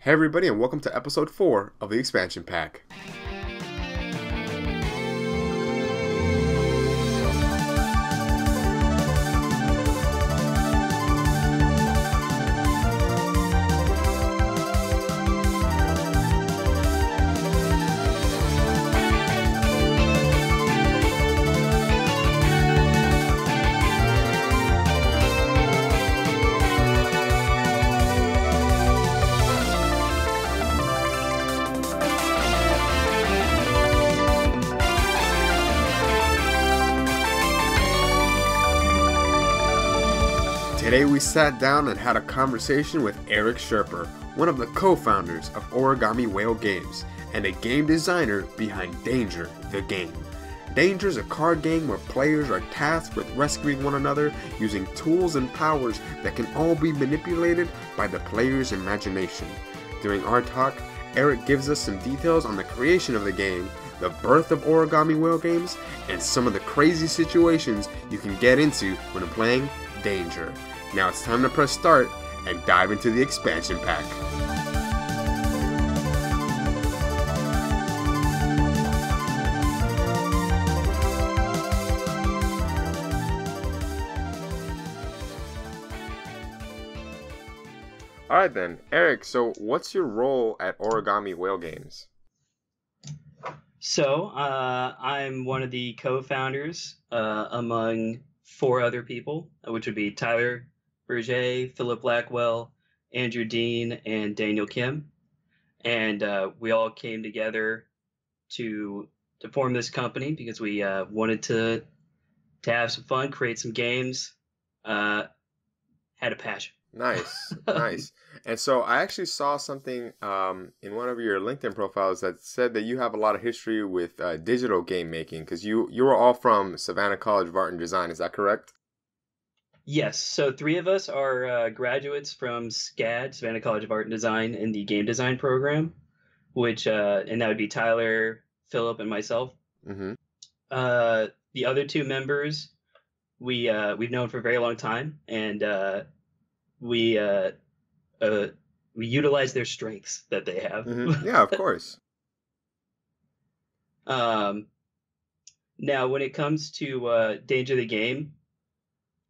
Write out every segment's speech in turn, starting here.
Hey everybody, and welcome to episode 4 of the Xpansion Pack. Today we sat down and had a conversation with Eric Scherper, one of the co-founders of Origami Whale Games, and a game designer behind Danger, the game. Danger is a card game where players are tasked with rescuing one another using tools and powers that can all be manipulated by the player's imagination. During our talk, Eric gives us some details on the creation of the game, the birth of Origami Whale Games, and some of the crazy situations you can get into when playing Danger. Now it's time to press start and dive into the Xpansion Pack. Alright then, Eric, so what's your role at Origami Whale Games? So, I'm one of the co-founders among 4 other people, which would be Tyler Berger, Philip Blackwell, Andrew Dean, and Daniel Kim. And we all came together to form this company because we wanted to have some fun, create some games, had a passion. Nice, nice. And so I actually saw something in one of your LinkedIn profiles that said that you have a lot of history with digital game making because you were all from Savannah College of Art and Design. Is that correct? Yes. So 3 of us are graduates from SCAD, Savannah College of Art and Design, in the game design program, which and that would be Tyler, Philip, and myself. Mm-hmm. The other 2 members we've known for a very long time, and we utilize their strengths that they have. Mm-hmm. Yeah, of course. Now, when it comes to Danger the Game,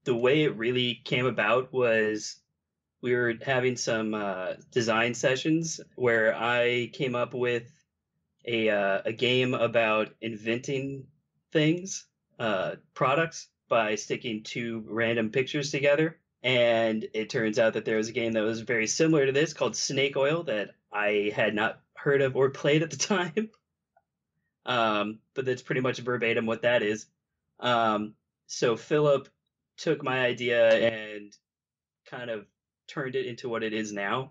the way it really came about was we were having some design sessions where I came up with a game about inventing things, products, by sticking 2 random pictures together. And it turns out that there was a game that was very similar to this called Snake Oil that I had not heard of or played at the time. But that's pretty much verbatim what that is. So Philip took my idea and kind of turned it into what it is now.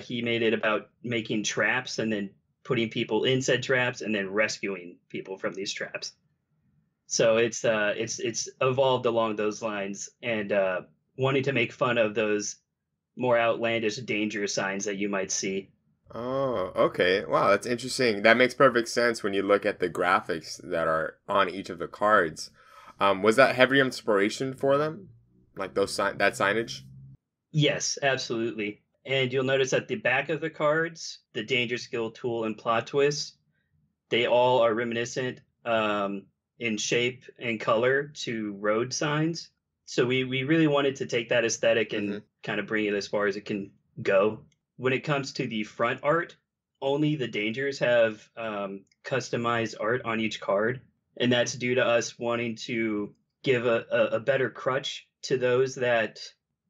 He made it about making traps and then putting people in said traps and then rescuing people from these traps. So it's evolved along those lines, and wanting to make fun of those more outlandish danger signs that you might see. Oh, okay. Wow, that's interesting. That makes perfect sense when you look at the graphics that are on each of the cards. Was that heavy inspiration for them? Like that signage? Yes, absolutely. And you'll notice at the back of the cards, the danger skill tool and plot twist, they all are reminiscent in shape and color to road signs. So we really wanted to take that aesthetic and kind of bring it as far as it can go. When it comes to the front art, only the dangers have customized art on each card. And that's due to us wanting to give a better crutch to those that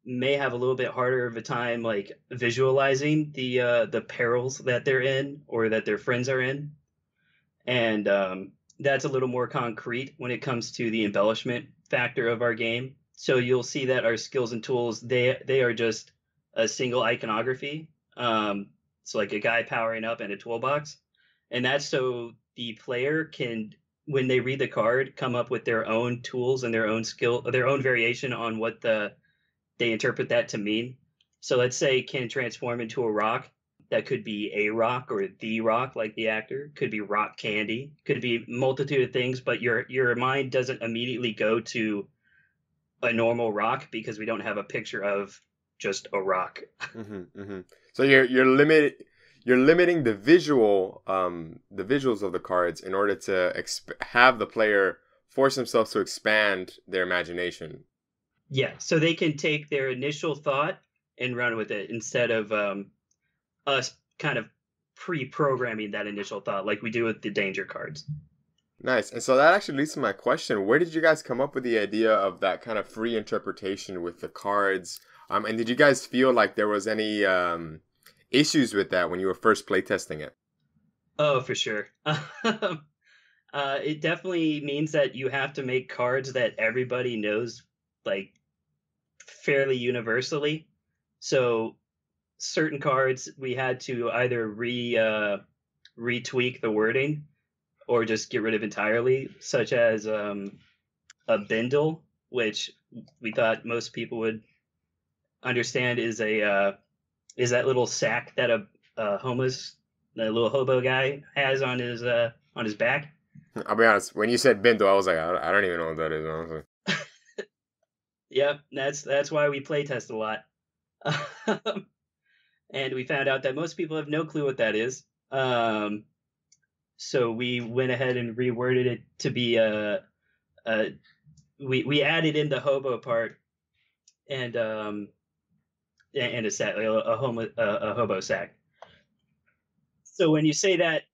may have a little bit harder of a time like visualizing the perils that they're in or that their friends are in. And that's a little more concrete when it comes to the embellishment factor of our game. So you'll see that our skills and tools, they are just a single iconography. So like a guy powering up and a toolbox. And that's so the player can, when they read the card, come up with their own tools and their own skill, their own variation on what they interpret that to mean. So let's say can transform into a rock. That could be a rock or the rock, like the actor. Could be rock candy. Could be multitude of things, but your mind doesn't immediately go to a normal rock because we don't have a picture of just a rock. So you're limiting the visuals of the cards in order to have the player force themselves to expand their imagination. Yeah, so they can take their initial thought and run with it instead of us kind of pre-programming that initial thought like we do with the danger cards. Nice. And so that actually leads to my question. Where did you guys come up with the idea of that kind of free interpretation with the cards? And did you guys feel like there was any issues with that when you were first playtesting it? Oh, for sure. It definitely means that you have to make cards that everybody knows, like, fairly universally. So certain cards we had to either retweak the wording or just get rid of entirely, such as a bindle, which we thought most people would understand is that little sack that the little hobo guy has on his back. I'll be honest. When you said Bindle, I was like, I don't even know what that is, honestly. Yep, that's why we playtest a lot. And we found out that most people have no clue what that is. So we went ahead and reworded it to be we added in the hobo part and a sack, a hobo sack. So when you say it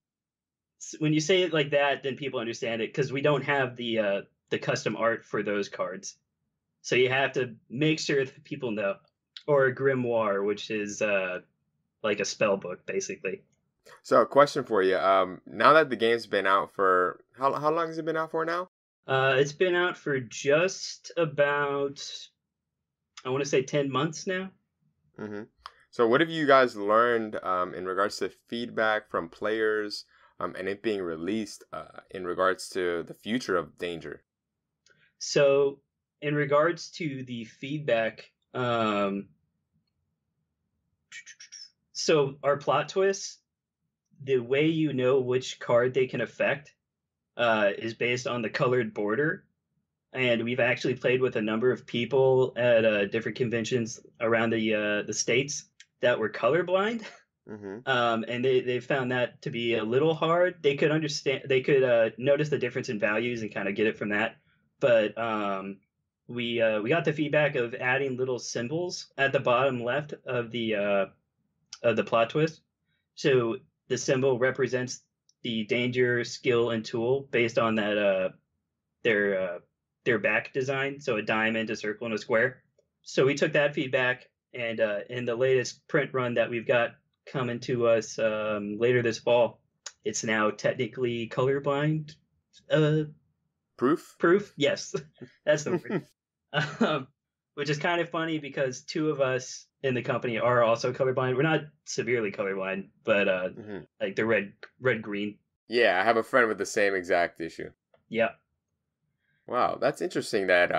like that, then people understand it because we don't have the custom art for those cards. So you have to make sure that people know. Or a grimoire, which is like a spell book, basically. So, a question for you. Now that the game's been out for how long has it been out for now? It's been out for just about, I want to say 10 months now. Mm-hmm. So, what have you guys learned in regards to feedback from players and it being released in regards to the future of Danger? So, in regards to the feedback, so our plot twists, the way you know which card they can affect is based on the colored border. And we've actually played with a number of people at different conventions around the states that were colorblind. Mm-hmm. And they found that to be a little hard. They could notice the difference in values and kind of get it from that. But we got the feedback of adding little symbols at the bottom left of the plot twist. So the symbol represents the danger, skill, and tool based on that their back design. So a diamond, a circle, and a square. So we took that feedback, and in the latest print run that we've got coming to us later this fall, it's now technically colorblind. Proof? Yes, that's the word. Which is kind of funny because two of us in the company are also colorblind. We're not severely colorblind, but like the red green. Yeah, I have a friend with the same exact issue. Yeah. Wow, that's interesting that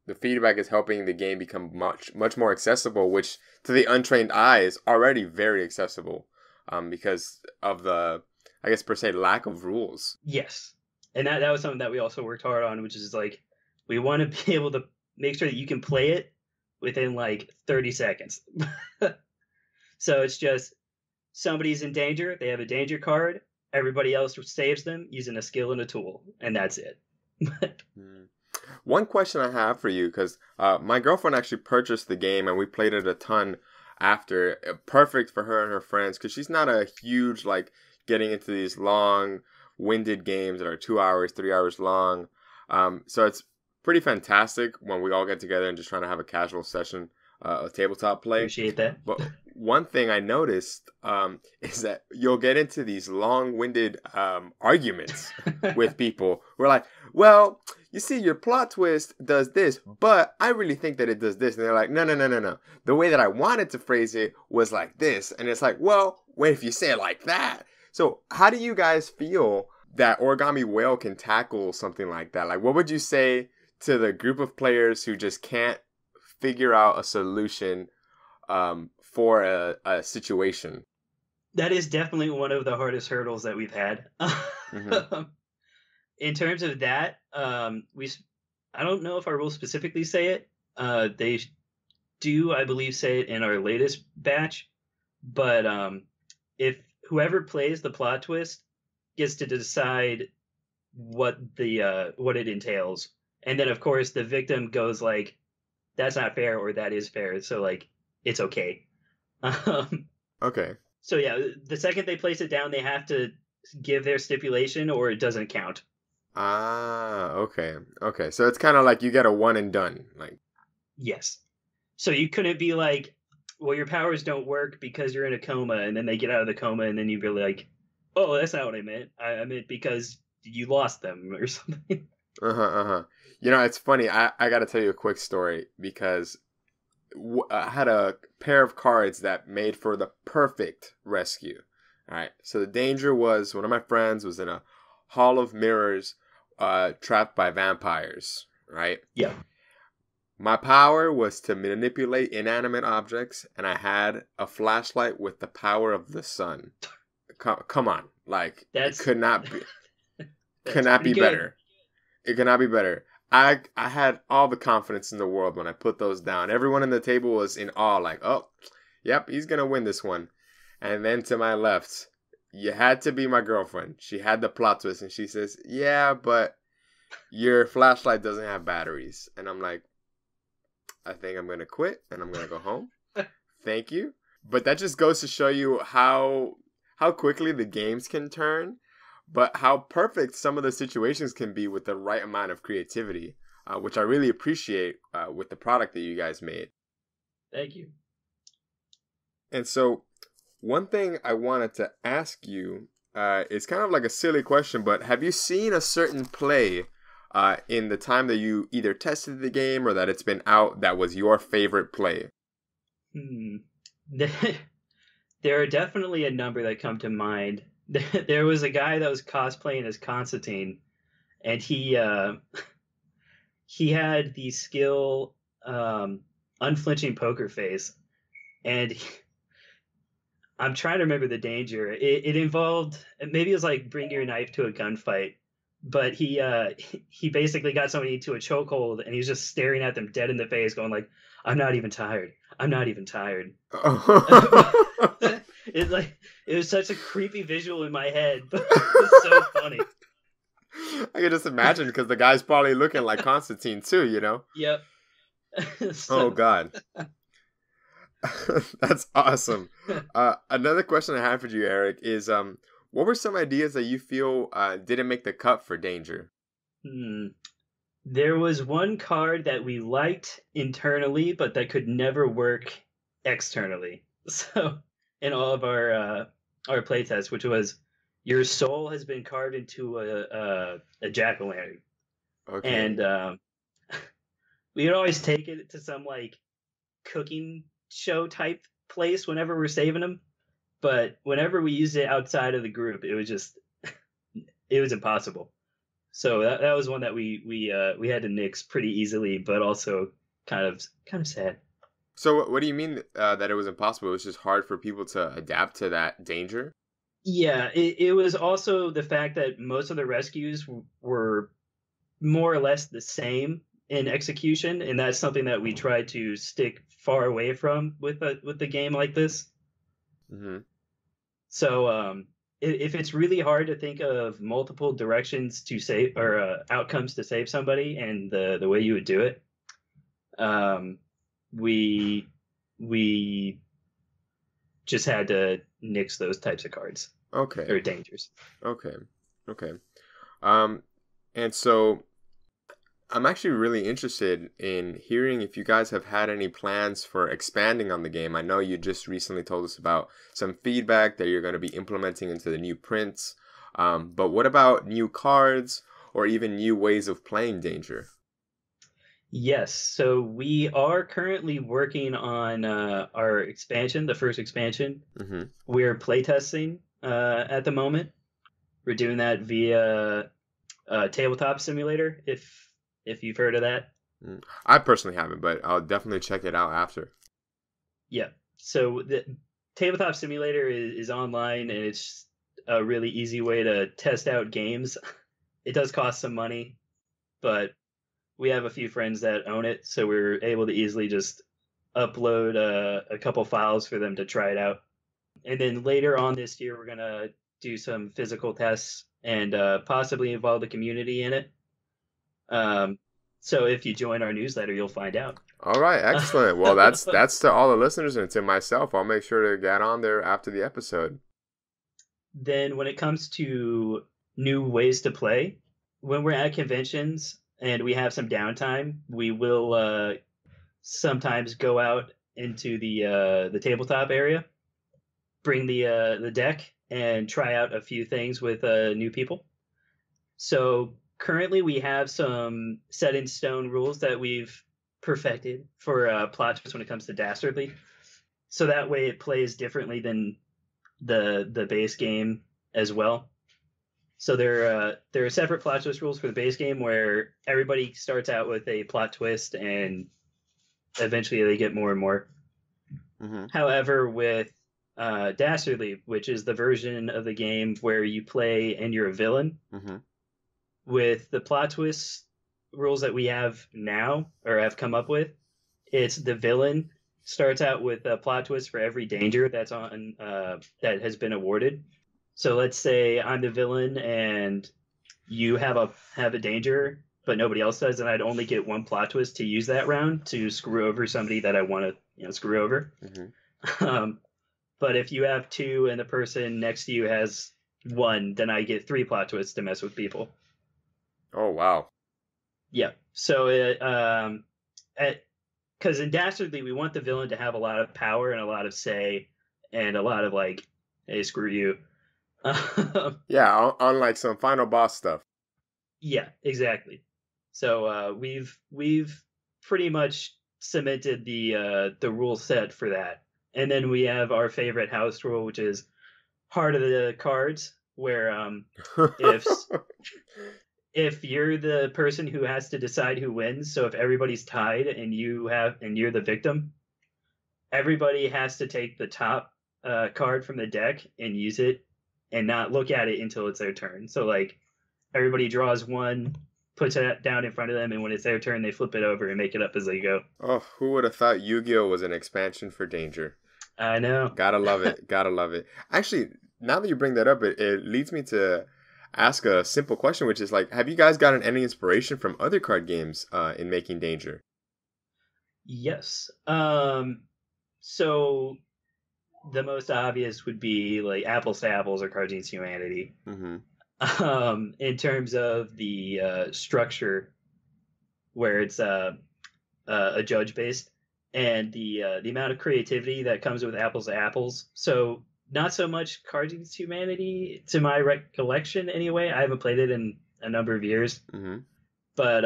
the feedback is helping the game become much more accessible, which to the untrained eye is already very accessible because of the, I guess per se, lack of rules. Yes. And that was something that we also worked hard on, which is like we want to be able to make sure that you can play it within like 30 seconds. So it's just somebody's in danger, they have a danger card, everybody else saves them using a skill and a tool, and that's it. One question I have for you, because my girlfriend actually purchased the game and we played it a ton after. Perfect for her and her friends, because she's not a huge, like, getting into these long-winded games that are 2 hours, 3 hours long. So it's pretty fantastic when we all get together and just trying to have a casual session of tabletop play. Appreciate that. But one thing I noticed is that you'll get into these long-winded arguments with people. We're like, well, you see, your plot twist does this, but I really think that it does this. And they're like, no. The way that I wanted to phrase it was like this. And it's like, well, wait, if you say it like that. So how do you guys feel that Origami Whale can tackle something like that? Like, what would you say to the group of players who just can't figure out a solution for a situation? That is definitely one of the hardest hurdles that we've had. Mm-hmm. In terms of that, I don't know if our rules specifically say it. They do, I believe, say it in our latest batch. But if whoever plays the plot twist gets to decide what it entails, and then of course the victim goes like, "That's not fair," or "That is fair," so like it's okay. Um, Okay. so yeah, the second they place it down, they have to give their stipulation, or it doesn't count. Ah, okay. Okay. So it's kind of like you get a one and done. Like, Yes. So you couldn't be like, well, your powers don't work because you're in a coma, and then they get out of the coma, and then you'd be like, oh, that's not what I meant. I meant because you lost them or something. uh-huh, uh-huh. It's funny. I got to tell you a quick story because I had a pair of cards that made for the perfect rescue. All right. So the danger was one of my friends was in a hall of mirrors, trapped by vampires. Right. Yeah. My power was to manipulate inanimate objects, and I had a flashlight with the power of the sun. Come on, like it That's could not be, that's cannot pretty be good. better. It cannot be better. I had all the confidence in the world when I put those down. Everyone in the table was in awe, like, oh, yep, he's gonna win this one. And then to my left, you had to be my girlfriend. She had the plot twist, and she says, "Yeah, but your flashlight doesn't have batteries." And I'm like, I think I'm gonna quit, and I'm gonna go home. Thank you. But that just goes to show you how quickly the games can turn, but how perfect some of the situations can be with the right amount of creativity, which I really appreciate with the product that you guys made. Thank you. And so, one thing I wanted to ask you is kind of like a silly question, but have you seen a certain play in the time that you either tested the game or that it's been out that was your favorite play? Hmm. There are definitely a number that come to mind. There was a guy that was cosplaying as Constantine, and he had the skill unflinching poker face, and I'm trying to remember the danger. It involved, maybe it was like bring your knife to a gunfight, but he basically got somebody into a chokehold, and he was just staring at them dead in the face, going like, "I'm not even tired. I'm not even tired." It's like it was such a creepy visual in my head, but it was so funny. I can just imagine because the guy's probably looking like Constantine too, you know? Yep. Oh, So God. That's awesome. Another question I have for you, Eric, is what were some ideas that you feel didn't make the cut for Danger? hmm, there was one card that we liked internally, but that could never work externally. So in all of our playtests, which was your soul has been carved into a jack-o'-lantern, Okay. and we'd always take it to some like cooking show type place whenever we're saving them. But whenever we used it outside of the group, it was just it was impossible. So that was one that we had to nix pretty easily, but also kind of sad. So what do you mean that it was impossible? It was just hard for people to adapt to that danger? Yeah, it was also the fact that most of the rescues were more or less the same in execution, and that's something that we try to stick far away from with the game like this. Mm-hmm. So if it's really hard to think of multiple directions to save or outcomes to save somebody, and the way you would do it, um, we we just had to nix those types of cards Okay. or dangers. Okay. Okay. Um, and so I'm actually really interested in hearing if you guys have had any plans for expanding on the game. I know you just recently told us about some feedback that you're going to be implementing into the new prints. But what about new cards or even new ways of playing Danger? Yes, so we are currently working on our expansion, the first expansion. Mm-hmm. We're playtesting at the moment. We're doing that via Tabletop Simulator, if you've heard of that. I personally haven't, but I'll definitely check it out after. Yeah. So the Tabletop Simulator is online, and it's a really easy way to test out games. It does cost some money, but we have a few friends that own it, so we're able to easily just upload a couple files for them to try it out. And then later on this year, we're gonna do some physical tests and possibly involve the community in it. So if you join our newsletter, you'll find out. All right, excellent. Well, that's to all the listeners and to myself. I'll make sure to get on there after the episode. Then when it comes to new ways to play, when we're at conventions and we have some downtime, we will sometimes go out into the tabletop area, bring the deck, and try out a few things with new people. So currently we have some set in stone rules that we've perfected for plot twists when it comes to Dastardly. So that way it plays differently than the base game as well. So there are separate plot twist rules for the base game where everybody starts out with a plot twist and eventually they get more and more. Mm-hmm. However, with Dastardly, which is the version of the game where you play and you're a villain, mm-hmm. with the plot twist rules that we have now or have come up with, it's the villain starts out with a plot twist for every danger that's on that has been awarded. So let's say I'm the villain and you have a danger, but nobody else does, and I'd only get one plot twist to use that round to screw over somebody that I want to screw over. Mm-hmm. But if you have two and the person next to you has one, then I get three plot twists to mess with people. Oh wow! Yeah. So because in Dastardly we want the villain to have a lot of power and a lot of say and a lot of like, hey, screw you. Yeah, unlike some final boss stuff. Yeah, exactly. So we've pretty much cemented the rule set for that, and then we have our favorite house rule, which is heart of the cards, where if you're the person who has to decide who wins, so if everybody's tied and you're the victim, everybody has to take the top card from the deck and use it and not look at it until it's their turn. So like everybody draws one, puts it down in front of them, and when it's their turn, they flip it over and make it up as they go. Oh, who would have thought Yu-Gi-Oh was an expansion for Danger? I know. Gotta love it. Gotta love it. Actually, now that you bring that up, it leads me to ask a simple question, which is like, have you guys gotten any inspiration from other card games in making Danger? Yes. So the most obvious would be like Apples to Apples or Cards Against Humanity. Mm-hmm. In terms of the structure, where it's a judge based, and the amount of creativity that comes with Apples to Apples. So not so much Cards Against Humanity, to my recollection anyway. I haven't played it in a number of years. Mm-hmm. But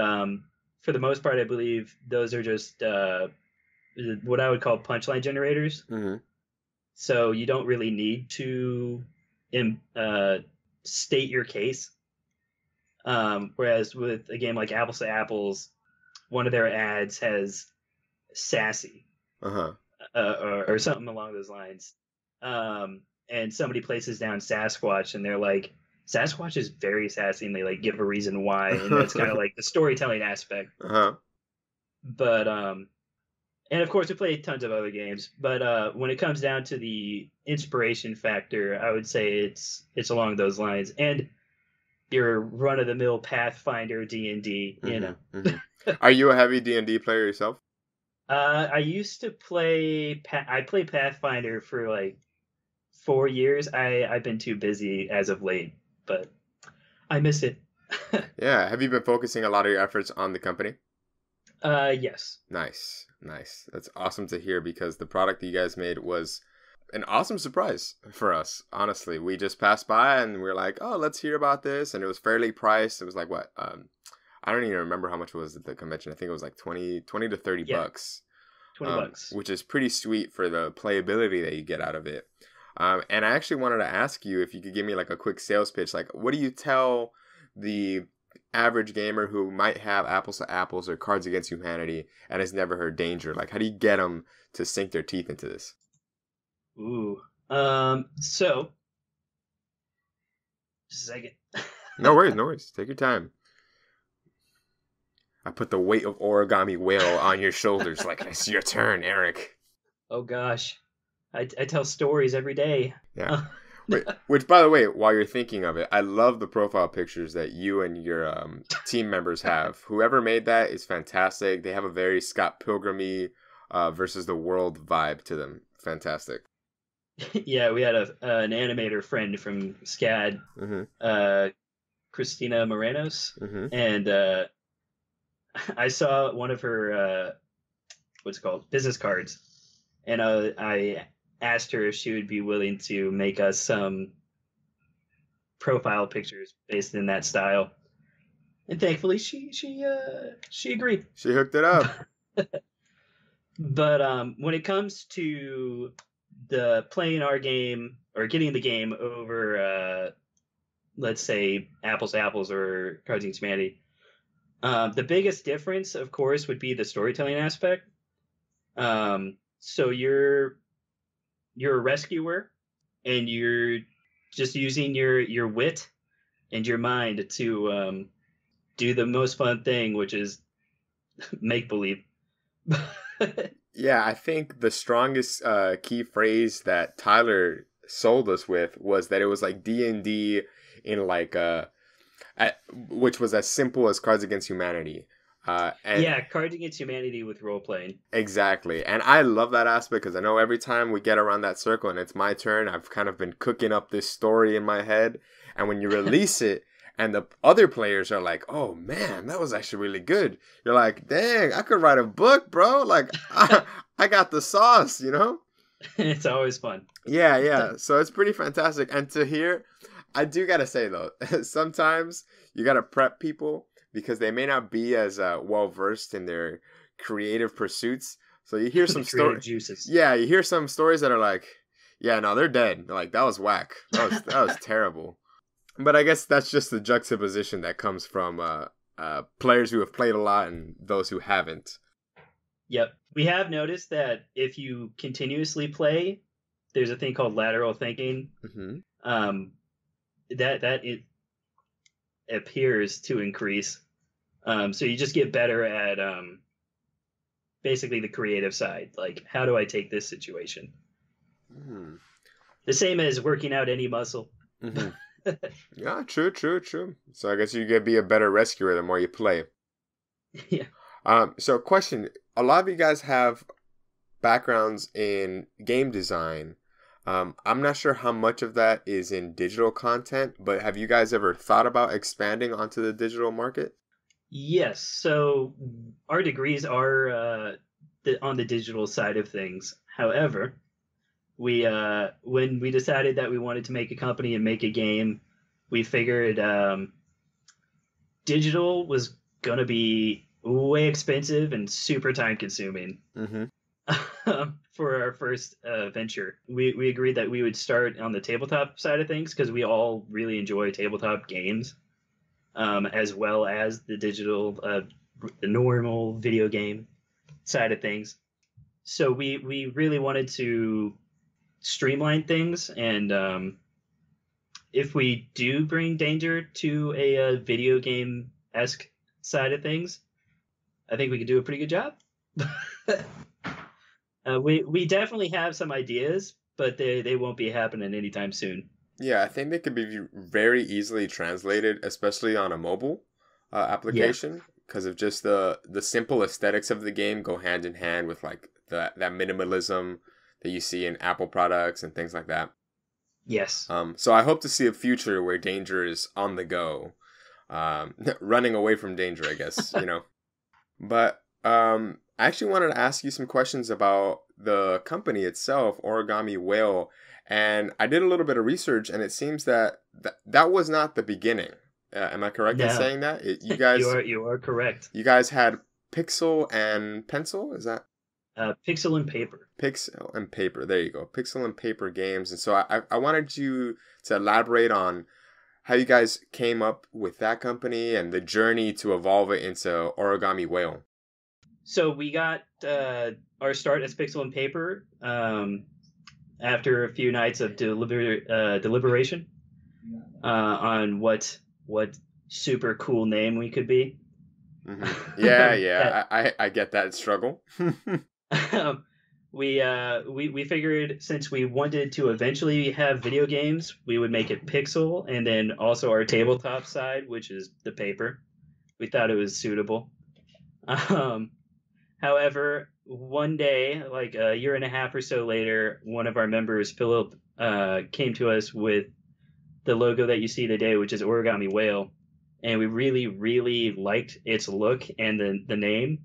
for the most part, I believe those are just what I would call punchline generators. Mm-hmm. So you don't really need to state your case. Whereas with a game like Apples to Apples, one of their ads has sassy, or something along those lines. And somebody places down Sasquatch, and they're like, Sasquatch is very sassy, and they like give a reason why, and that's kind of like the storytelling aspect. But and of course we play tons of other games, but when it comes down to the inspiration factor, I would say it's along those lines, and your run-of-the-mill Pathfinder D&D, you know. Mm-hmm. Are you a heavy D&D player yourself? I used to play. I played Pathfinder for like 4 years. I've been too busy as of late, but I miss it. Yeah. Have you been focusing a lot of your efforts on the company? Yes. Nice. That's awesome to hear, because the product that you guys made was an awesome surprise for us. Honestly, we just passed by and we were like, oh, let's hear about this. And it was fairly priced. It was like, what? I don't even remember how much it was at the convention. I think it was like 20 to 30 bucks. $20. Which is pretty sweet for the playability that you get out of it. And I actually wanted to ask you if you could give me like a quick sales pitch. Like, what do you tell the average gamer who might have Apples to Apples or Cards Against Humanity and has never heard Danger? Like, how do you get them to sink their teeth into this? Ooh. So just a second. No worries. Take your time. I put the weight of Origami Whale on your shoulders. Like, it's your turn, Eric. Oh gosh. I tell stories every day. Yeah. Which, by the way, while you're thinking of it, I love the profile pictures that you and your team members have. Whoever made that is fantastic. They have a very Scott Pilgrim-y versus the world vibe to them. Fantastic. Yeah, we had an animator friend from SCAD, Mm-hmm. Christina Morenos, Mm-hmm. and I saw one of her what's it called, business cards, and I asked her if she would be willing to make us some profile pictures based in that style, and thankfully she agreed. She hooked it up. But when it comes to the playing our game or getting the game over, let's say apples to apples or Cards Against Humanity, the biggest difference, of course, would be the storytelling aspect. So you're a rescuer, and you're just using your wit and your mind to do the most fun thing, which is make believe. Yeah, I think the strongest key phrase that Tyler sold us with was that it was like D&D in like which was as simple as Cards Against Humanity. And Yeah, Cards Against Humanity with role playing. exactly. And I love that aspect because I know every time we get around that circle and it's my turn, I've kind of been cooking up this story in my head. And when you release it and the other players are like, oh man, that was actually really good. You're like, dang, I could write a book, bro. Like, I got the sauce, you know? It's always fun. Yeah, yeah. So it's pretty fantastic. And to hear, I do got to say though, sometimes you got to prep people because they may not be as well versed in their creative pursuits. So you hear some stories. Juices. Yeah, you hear some stories that are like, yeah, no, they're dead. Like that was whack. That was terrible. But I guess that's just the juxtaposition that comes from players who have played a lot and those who haven't. Yep. We have noticed that if you continuously play, there's a thing called lateral thinking. Mm-hmm. That it appears to increase. So you just get better at basically the creative side. Like, how do I take this situation? Mm. The same as working out any muscle. Mm-hmm. Yeah, true. So I guess you get be a better rescuer the more you play. Yeah. So question, a lot of you guys have backgrounds in game design. I'm not sure how much of that is in digital content, but have you guys ever thought about expanding onto the digital market? Yes. So our degrees are on the digital side of things. However, we when we decided that we wanted to make a company and make a game, we figured digital was going to be way expensive and super time consuming. Mm-hmm. For our first venture. We agreed that we would start on the tabletop side of things because we all really enjoy tabletop games, as well as the digital, the normal video game side of things. So we really wanted to streamline things, and if we do bring Danger to a video game-esque side of things, I think we could do a pretty good job. We definitely have some ideas, but they won't be happening anytime soon. Yeah, I think they could be very easily translated, especially on a mobile application, because of just the simple aesthetics of the game go hand in hand with like that minimalism that you see in Apple products and things like that. Yes. So I hope to see a future where Danger is on the go, running away from danger, I guess, you know. But I actually wanted to ask you some questions about the company itself, Origami Whale, and I did a little bit of research, and it seems that that was not the beginning. Am I correct in saying that? You guys, you are correct. You guys had Pixel and Pencil, is that? Pixel and Paper. Pixel and Paper, there you go. Pixel and Paper games, and so I wanted you to elaborate on how you guys came up with that company and the journey to evolve it into Origami Whale. So we got our start as Pixel and Paper after a few nights of deliberation on what super cool name we could be. Mm-hmm. Yeah, I get that struggle. We figured since we wanted to eventually have video games, we would make it pixel, and then also our tabletop side, which is the paper. We thought it was suitable. Um, However, one day, like a year and a half or so later, one of our members, Philip, came to us with the logo that you see today, which is Origami Whale, and we really, really liked its look and the name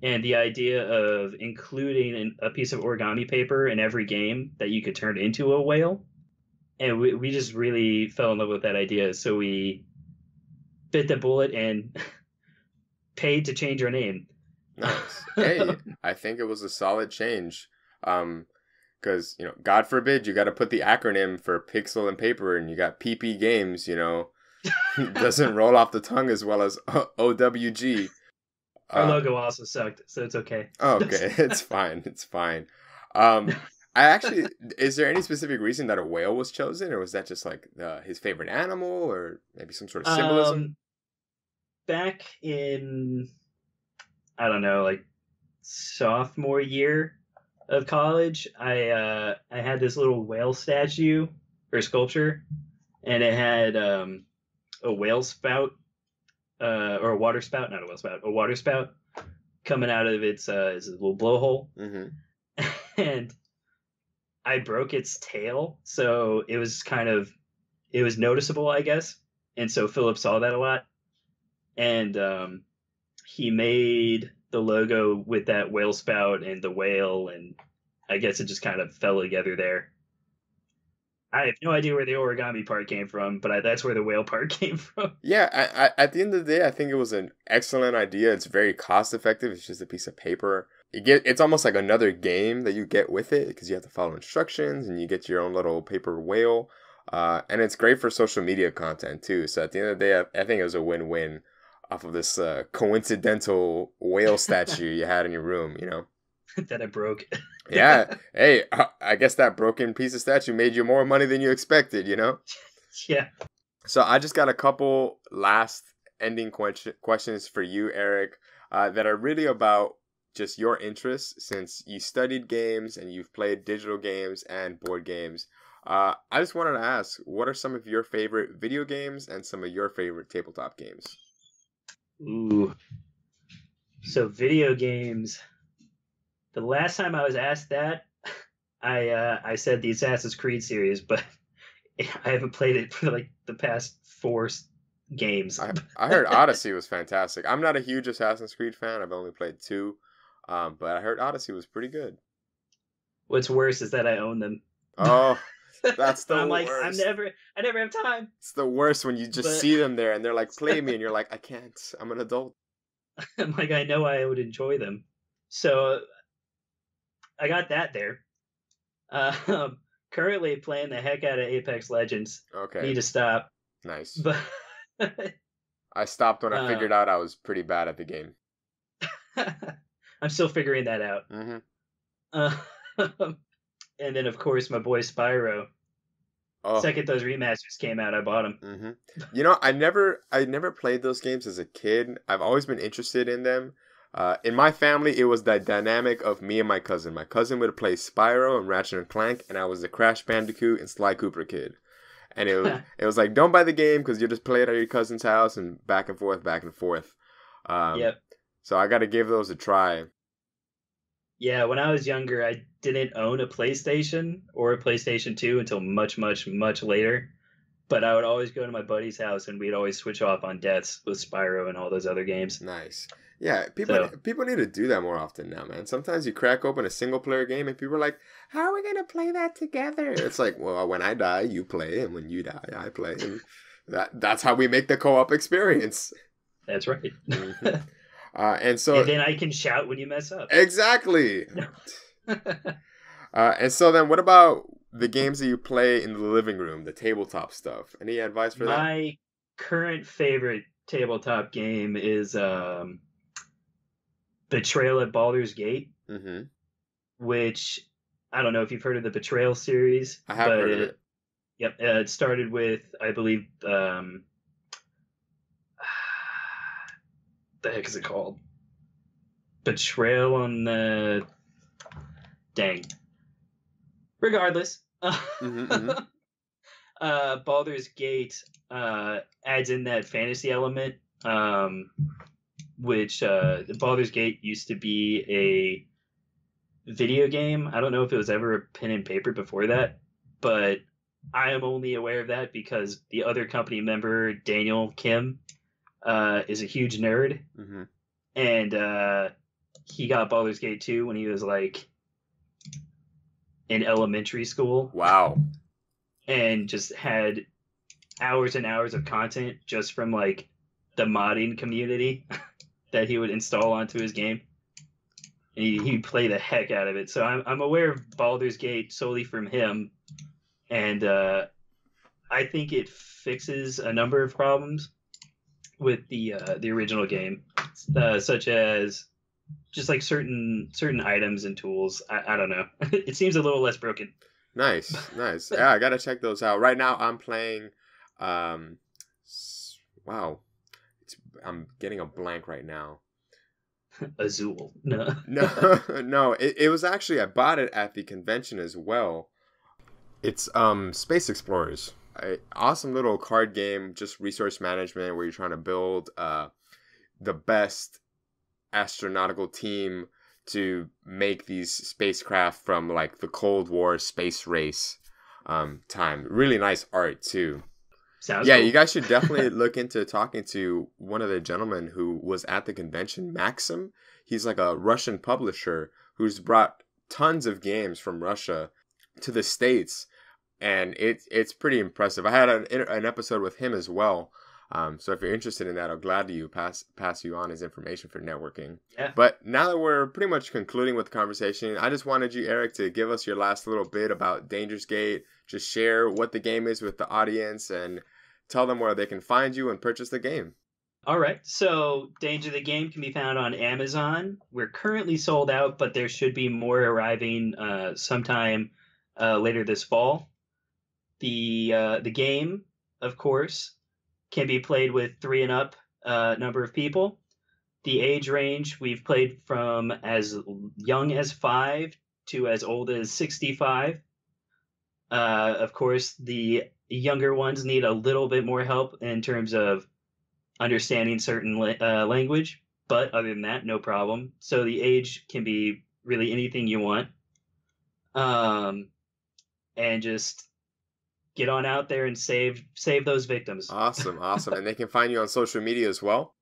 and the idea of including a piece of origami paper in every game that you could turn into a whale. And we just really fell in love with that idea. So we bit the bullet and paid to change our name. Nice. Hey, I think it was a solid change. Because, God forbid you got to put the acronym for pixel and paper and you got PP Games, doesn't roll off the tongue as well as OWG. Our logo also sucked, so it's okay. Okay, it's fine. It's fine. I actually, is there any specific reason that a whale was chosen, or was that just like his favorite animal, or maybe some sort of symbolism? Back in, I don't know, like sophomore year of college, I had this little whale statue or sculpture, and it had a whale spout. Or a water spout, not a whale spout, a water spout coming out of its little blowhole. Mm-hmm. And I broke its tail, so it was noticeable, I guess. And so Philip saw that a lot, and he made the logo with that whale spout and the whale, and I guess it just kind of fell together there. I have no idea where the origami part came from, but that's where the whale part came from. Yeah, at the end of the day, I think it was an excellent idea. It's very cost effective. It's just a piece of paper. It's almost like another game that you get with it because you have to follow instructions and you get your own little paper whale. And it's great for social media content too. So at the end of the day, I think it was a win-win off of this coincidental whale statue you had in your room, That I broke. Yeah. Hey, I guess that broken piece of statue made you more money than you expected, Yeah. So I just got a couple last ending questions for you, Eric, that are really about just your interests since you studied games and you've played digital games and board games. I just wanted to ask, what are some of your favorite video games and some of your favorite tabletop games? Ooh. So video games. The last time I was asked that, I said the Assassin's Creed series, but I haven't played it for like the past 4 games. I heard Odyssey was fantastic. I'm not a huge Assassin's Creed fan. I've only played 2, but I heard Odyssey was pretty good. What's worse is that I own them. Oh, that's the I'm like, worst. I never have time. It's the worst when you just see them there and they're like, play me, and you're like, I can't. I'm an adult. I'm like, I know I would enjoy them. So I got that there. Currently playing the heck out of Apex Legends. Okay. Need to stop. Nice. But I stopped when I figured out I was pretty bad at the game. I'm still figuring that out. Mm-hmm. And then, of course, my boy Spyro. Oh. Second those remasters came out, I bought them. Mm-hmm. I never played those games as a kid. I've always been interested in them. In my family, it was that dynamic of me and my cousin. My cousin would play Spyro and Ratchet and Clank, and I was the Crash Bandicoot and Sly Cooper kid. And it was like, don't buy the game because you just play it at your cousin's house and back and forth, back and forth. Yep. So I got to give those a try. Yeah, when I was younger, I didn't own a PlayStation or a PlayStation 2 until much, much, much later. But I would always go to my buddy's house and we'd always switch off on deaths with Spyro and all those other games. Nice. Yeah, people need to do that more often now, man. Sometimes you crack open a single player game and people are like, how are we going to play that together? It's like, well, when I die, you play, and when you die, I play. And that's how we make the co-op experience. That's right. Mm-hmm. And then I can shout when you mess up. Exactly. And so then what about the games that you play in the living room, the tabletop stuff? Any advice for that? My current favorite tabletop game is Betrayal at Baldur's Gate, which I don't know if you've heard of the Betrayal series. I have heard of it. Yep. It started with, I believe, the heck is it called? Betrayal on the Dang. Regardless, Mm-hmm. Baldur's Gate adds in that fantasy element, which Baldur's Gate used to be a video game. I don't know if it was ever a pen and paper before that, but I am only aware of that because the other company member, Daniel Kim, is a huge nerd, Mm-hmm. and he got Baldur's Gate 2 when he was like in elementary school. Wow. And just had hours and hours of content just from like the modding community that he would install onto his game. And he'd play the heck out of it. So I'm aware of Baldur's Gate solely from him. And I think it fixes a number of problems with the original game, such as just like certain items and tools. I don't know. It seems a little less broken. Nice. Yeah, I gotta check those out. Right now, I'm playing. Wow, I'm getting a blank right now. Azul. No. No. It was actually, I bought it at the convention as well. It's Space Explorers. Awesome little card game, just resource management where you're trying to build the best astronautical team to make these spacecraft from like the Cold War space race time. Really nice art too. Sounds yeah, cool. You guys should definitely look into talking to one of the gentlemen who was at the convention, Maxim. He's like a Russian publisher who's brought tons of games from Russia to the States, and it's pretty impressive. I had an episode with him as well. So if you're interested in that, I'll gladly pass you on his information for networking. Yeah. But now that we're pretty much concluding with the conversation, I just wanted you, Eric, to give us your last little bit about Danger's Gate. Just share what the game is with the audience and tell them where they can find you and purchase the game. All right. So Danger the Game can be found on Amazon. We're currently sold out, but there should be more arriving sometime later this fall. The game, of course, can be played with 3 and up number of people. The age range, we've played from as young as 5 to as old as 65. Of course, the younger ones need a little bit more help in terms of understanding certain language, but other than that, no problem. So the age can be really anything you want. And just get on out there and save those victims. Awesome. And they can find you on social media as well?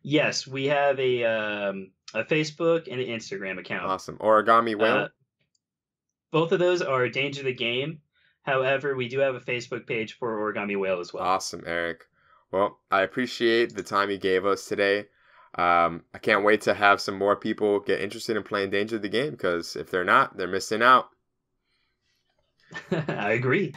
Yes, we have a Facebook and an Instagram account. Awesome. Origami Whale? Both of those are Danger the Game. However, we do have a Facebook page for Origami Whale as well. Awesome, Eric. Well, I appreciate the time you gave us today. I can't wait to have some more people get interested in playing Danger the Game, because if they're not, they're missing out. I agree.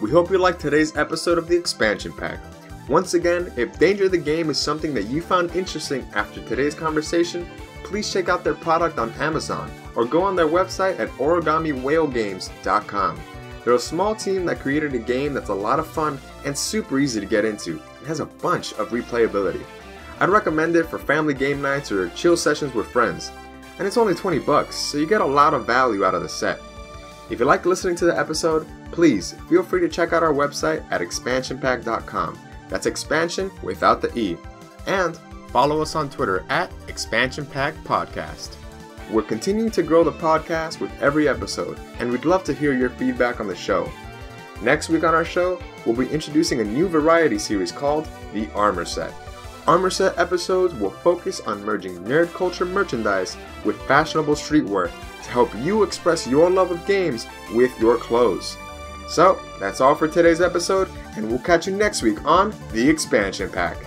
We hope you liked today's episode of the Xpansion Pack. Once again, if Danger the Game is something that you found interesting after today's conversation, please check out their product on Amazon or go on their website at origamiwhalegames.com. They're a small team that created a game that's a lot of fun and super easy to get into. It has a bunch of replayability. I'd recommend it for family game nights or chill sessions with friends. And it's only $20, so you get a lot of value out of the set. If you like listening to the episode, please feel free to check out our website at xpansionpack.com. That's expansion without the E. And follow us on Twitter at Xpansion Pack Podcast. We're continuing to grow the podcast with every episode, and we'd love to hear your feedback on the show. Next week on our show, we'll be introducing a new variety series called The Armor Set. Armor Set episodes will focus on merging nerd culture merchandise with fashionable streetwear to help you express your love of games with your clothes. So, that's all for today's episode, and we'll catch you next week on The Xpansion Pack.